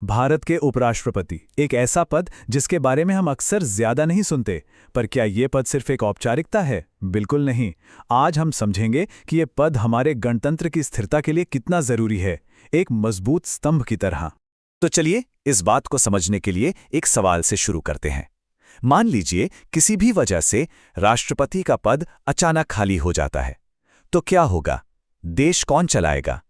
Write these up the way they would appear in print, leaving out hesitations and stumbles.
भारत के उपराष्ट्रपति एक ऐसा पद जिसके बारे में हम अक्सर ज्यादा नहीं सुनते। पर क्या ये पद सिर्फ एक औपचारिकता है? बिल्कुल नहीं। आज हम समझेंगे कि ये पद हमारे गणतंत्र की स्थिरता के लिए कितना जरूरी है, एक मजबूत स्तंभ की तरह। तो चलिए इस बात को समझने के लिए एक सवाल से शुरू करते हैं। मान लीजिए किसी भी वजह से राष्ट्रपति का पद अचानक खाली हो जाता है, तो क्या होगा? देश कौन चलाएगा?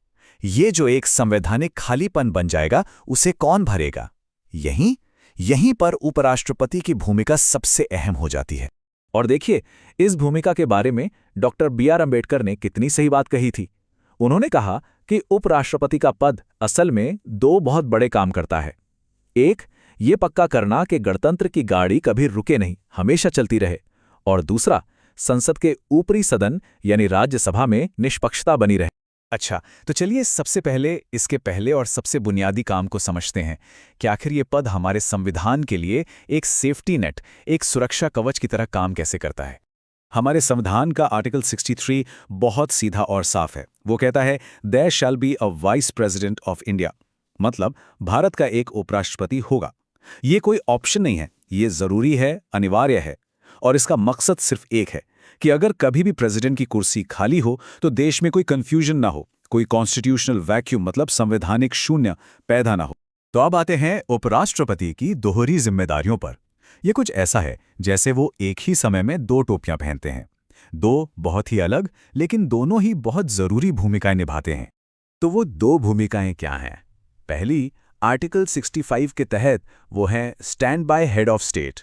ये जो एक संवैधानिक खालीपन बन जाएगा, उसे कौन भरेगा? यहीं पर उपराष्ट्रपति की भूमिका सबसे अहम हो जाती है। और देखिए, इस भूमिका के बारे में डॉक्टर बी.आर. अम्बेडकर ने कितनी सही बात कही थी। उन्होंने कहा कि उपराष्ट्रपति का पद असल में दो बहुत बड़े काम करता है। एक, ये पक्का करना कि गणतंत्र की गाड़ी कभी रुके नहीं, हमेशा चलती रहे। और दूसरा, संसद के ऊपरी सदन यानी राज्यसभा में निष्पक्षता बनी रहे। अच्छा, तो चलिए सबसे पहले इसके पहले और सबसे बुनियादी काम को समझते हैं कि आखिर ये पद हमारे संविधान के लिए एक सेफ्टी नेट, एक सुरक्षा कवच की तरह काम कैसे करता है। हमारे संविधान का आर्टिकल 63 बहुत सीधा और साफ है। वो कहता है, there shall be a vice president of India, मतलब भारत का एक उपराष्ट्रपति होगा। ये कोई ऑप्शन नहीं है, ये जरूरी है, अनिवार्य है। और इसका मकसद सिर्फ एक है कि अगर कभी भी प्रेसिडेंट की कुर्सी खाली हो तो देश में कोई कंफ्यूजन ना हो, कोई कॉन्स्टिट्यूशनल वैक्यूम मतलब संवैधानिक शून्य पैदा ना हो। तो अब आते हैं उपराष्ट्रपति की दोहरी जिम्मेदारियों पर। यह कुछ ऐसा है जैसे वो एक ही समय में दो टोपियां पहनते हैं, दो बहुत ही अलग लेकिन दोनों ही बहुत जरूरी भूमिकाएं निभाते हैं। तो वो दो भूमिकाएं क्या हैं? पहली, आर्टिकल 65 के तहत वो है stand by head of state,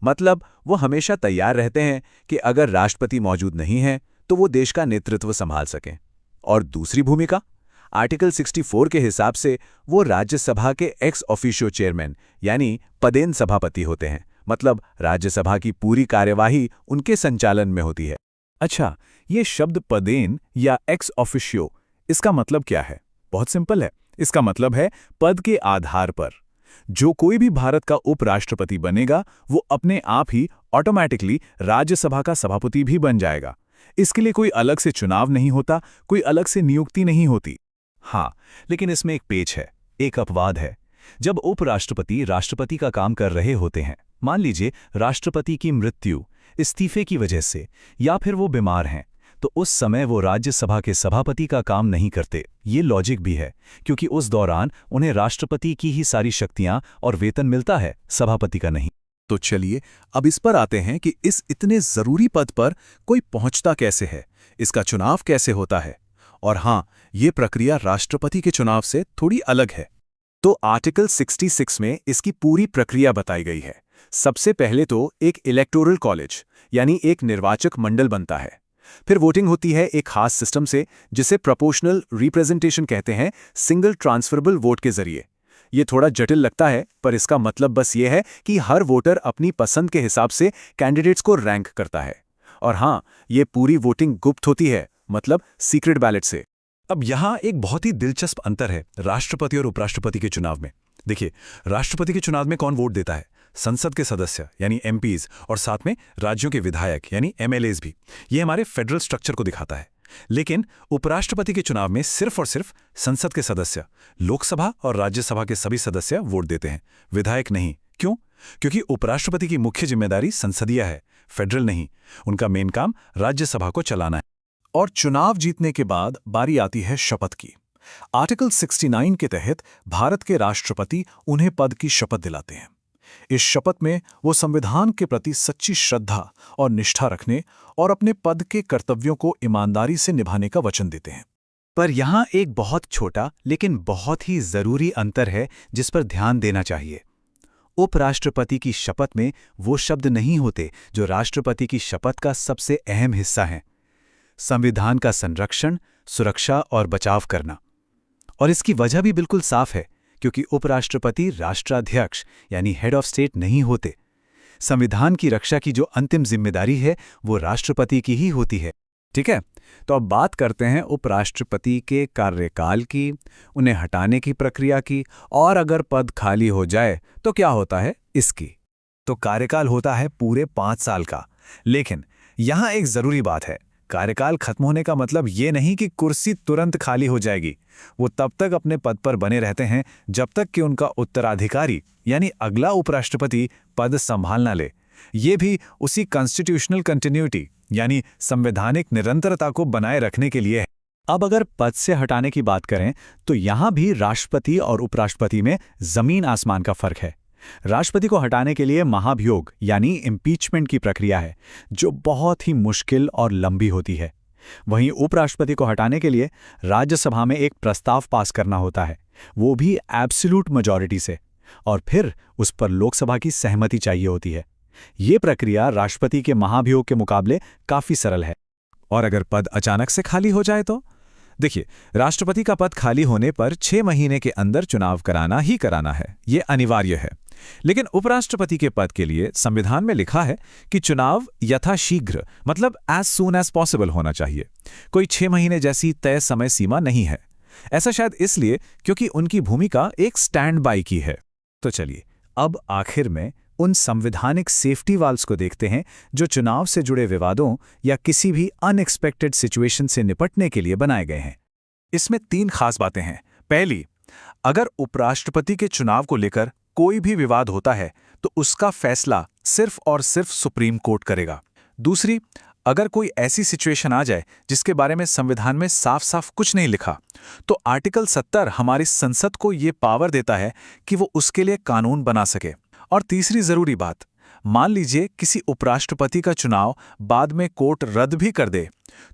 मतलब वो हमेशा तैयार रहते हैं कि अगर राष्ट्रपति मौजूद नहीं है तो वो देश का नेतृत्व संभाल सकें। और दूसरी भूमिका, आर्टिकल 64 के हिसाब से वो राज्यसभा के एक्स ऑफिशियो चेयरमैन यानी पदेन सभापति होते हैं, मतलब राज्यसभा की पूरी कार्यवाही उनके संचालन में होती है। अच्छा, ये शब्द पदेन या एक्स ऑफिशियो, इसका मतलब क्या है? बहुत सिंपल है। इसका मतलब है पद के आधार पर जो कोई भी भारत का उपराष्ट्रपति बनेगा वो अपने आप ही ऑटोमैटिकली राज्यसभा का सभापति भी बन जाएगा। इसके लिए कोई अलग से चुनाव नहीं होता, कोई अलग से नियुक्ति नहीं होती। हाँ, लेकिन इसमें एक पेच है, एक अपवाद है। जब उपराष्ट्रपति राष्ट्रपति का काम कर रहे होते हैं, मान लीजिए राष्ट्रपति की मृत्यु, इस्तीफे की वजह से, या फिर वो बीमार हैं, तो उस समय वो राज्यसभा के सभापति का काम नहीं करते। ये लॉजिक भी है, क्योंकि उस दौरान उन्हें राष्ट्रपति की ही सारी शक्तियां और वेतन मिलता है, सभापति का नहीं। तो चलिए अब इस पर आते हैं कि इस इतने जरूरी पद पर कोई पहुंचता कैसे है, इसका चुनाव कैसे होता है। और हाँ, ये प्रक्रिया राष्ट्रपति के चुनाव से थोड़ी अलग है। तो आर्टिकल 66 में इसकी पूरी प्रक्रिया बताई गई है। सबसे पहले तो एक इलेक्टोरल कॉलेज यानी एक निर्वाचक मंडल बनता है। फिर वोटिंग होती है एक खास सिस्टम से जिसे प्रोपोर्शनल रिप्रेजेंटेशन कहते हैं, सिंगल ट्रांसफरेबल वोट के जरिए। ये थोड़ा जटिल लगता है, पर इसका मतलब बस ये है कि हर वोटर अपनी पसंद के हिसाब से कैंडिडेट्स को रैंक करता है। और हाँ, ये पूरी वोटिंग गुप्त होती है, मतलब सीक्रेट बैलेट से। अब यहाँ एक बहुत ही दिलचस्प अंतर है राष्ट्रपति और उपराष्ट्रपति के चुनाव में। देखिए, राष्ट्रपति के चुनाव में कौन वोट देता है? संसद के सदस्य यानी एमपीज, और साथ में राज्यों के विधायक यानी एमएलएज भी। ये हमारे फेडरल स्ट्रक्चर को दिखाता है। लेकिन उपराष्ट्रपति के चुनाव में सिर्फ और सिर्फ संसद के सदस्य, लोकसभा और राज्यसभा के सभी सदस्य वोट देते हैं, विधायक नहीं। क्यों? क्योंकि उपराष्ट्रपति की मुख्य जिम्मेदारी संसदीय है, फेडरल नहीं। उनका मेन काम राज्यसभा को चलाना है। और चुनाव जीतने के बाद बारी आती है शपथ की। आर्टिकल 69 के तहत भारत के राष्ट्रपति उन्हें पद की शपथ दिलाते हैं। इस शपथ में वो संविधान के प्रति सच्ची श्रद्धा और निष्ठा रखने और अपने पद के कर्तव्यों को ईमानदारी से निभाने का वचन देते हैं। पर यहाँ एक बहुत छोटा लेकिन बहुत ही जरूरी अंतर है जिस पर ध्यान देना चाहिए। उपराष्ट्रपति की शपथ में वो शब्द नहीं होते जो राष्ट्रपति की शपथ का सबसे अहम हिस्सा हैं, संविधान का संरक्षण, सुरक्षा और बचाव करना। और इसकी वजह भी बिल्कुल साफ है, क्योंकि उपराष्ट्रपति राष्ट्राध्यक्ष यानी हेड ऑफ स्टेट नहीं होते। संविधान की रक्षा की जो अंतिम जिम्मेदारी है वो राष्ट्रपति की ही होती है। ठीक है, तो अब बात करते हैं उपराष्ट्रपति के कार्यकाल की, उन्हें हटाने की प्रक्रिया की, और अगर पद खाली हो जाए तो क्या होता है इसकी। तो कार्यकाल होता है पूरे 5 साल का। लेकिन यहाँ एक जरूरी बात है, कार्यकाल खत्म होने का मतलब ये नहीं कि कुर्सी तुरंत खाली हो जाएगी। वो तब तक अपने पद पर बने रहते हैं जब तक कि उनका उत्तराधिकारी यानी अगला उपराष्ट्रपति पद संभाल ना ले। ये भी उसी कॉन्स्टिट्यूशनल कंटिन्यूटी यानी संवैधानिक निरंतरता को बनाए रखने के लिए है। अब अगर पद से हटाने की बात करें तो यहां भी राष्ट्रपति और उपराष्ट्रपति में जमीन आसमान का फर्क है। राष्ट्रपति को हटाने के लिए महाभियोग यानी इम्पीचमेंट की प्रक्रिया है, जो बहुत ही मुश्किल और लंबी होती है। वहीं उपराष्ट्रपति को हटाने के लिए राज्यसभा में एक प्रस्ताव पास करना होता है, वो भी एब्सोल्यूट मेजॉरिटी से, और फिर उस पर लोकसभा की सहमति चाहिए होती है। ये प्रक्रिया राष्ट्रपति के महाभियोग के मुकाबले काफी सरल है। और अगर पद अचानक से खाली हो जाए तो देखिए, राष्ट्रपति का पद खाली होने पर 6 महीने के अंदर चुनाव कराना ही कराना है, ये अनिवार्य है। लेकिन उपराष्ट्रपति के पद के लिए संविधान में लिखा है कि चुनाव यथाशीघ्र मतलब एज सून एज पॉसिबल होना चाहिए। कोई 6 महीने जैसी तय समय सीमा नहीं है। ऐसा शायद इसलिए क्योंकि उनकी भूमिका एक स्टैंड बाई की है। तो चलिए अब आखिर में उन संवैधानिक सेफ्टी वाल्व्स को देखते हैं जो चुनाव से जुड़े विवादों या किसी भी अनएक्सपेक्टेड सिचुएशन से निपटने के लिए बनाए गए हैं। इसमें 3 खास बातें हैं। पहली, अगर उपराष्ट्रपति के चुनाव को लेकर कोई भी विवाद होता है तो उसका फैसला सिर्फ और सिर्फ सुप्रीम कोर्ट करेगा। दूसरी, अगर कोई ऐसी सिचुएशन आ जाए जिसके बारे में संविधान में साफ साफ कुछ नहीं लिखा, तो आर्टिकल 70 हमारी संसद को ये पावर देता है कि वो उसके लिए कानून बना सके। और तीसरी जरूरी बात, मान लीजिए किसी उपराष्ट्रपति का चुनाव बाद में कोर्ट रद्द भी कर दे,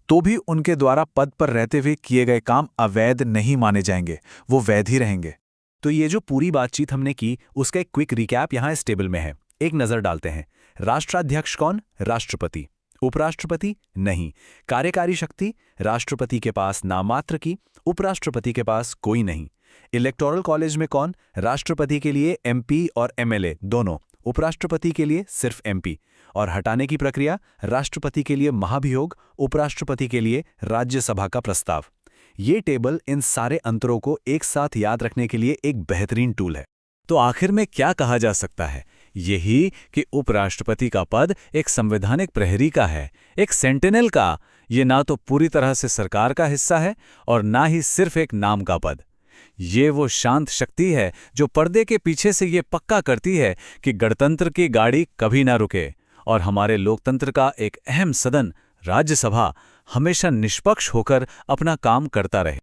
तो भी उनके द्वारा पद पर रहते हुए किए गए काम अवैध नहीं माने जाएंगे, वो वैध ही रहेंगे। तो ये जो पूरी बातचीत हमने की उसका एक क्विक रिकैप यहाँ इस टेबल में है, एक नजर डालते हैं। राष्ट्राध्यक्ष कौन? राष्ट्रपति। उपराष्ट्रपति? नहीं। कार्यकारी शक्ति? राष्ट्रपति के पास नामात्र की, उपराष्ट्रपति के पास कोई नहीं। इलेक्टोरल कॉलेज में कौन? राष्ट्रपति के लिए एमपी और एमएलए दोनों, उपराष्ट्रपति के लिए सिर्फ एमपी। और हटाने की प्रक्रिया? राष्ट्रपति के लिए महाभियोग, उपराष्ट्रपति के लिए राज्यसभा का प्रस्ताव। ये टेबल इन सारे अंतरों को एक साथ याद रखने के लिए एक बेहतरीन टूल है। तो आखिर में क्या कहा जा सकता है? यही कि उपराष्ट्रपति का पद एक संवैधानिक प्रहरी का है, एक सेंटिनल का। ये ना तो पूरी तरह से सरकार का हिस्सा है और ना ही सिर्फ एक नाम का पद। ये वो शांत शक्ति है जो पर्दे के पीछे से ये पक्का करती है कि गणतंत्र की गाड़ी कभी ना रुके और हमारे लोकतंत्र का एक अहम सदन राज्यसभा हमेशा निष्पक्ष होकर अपना काम करता रहे।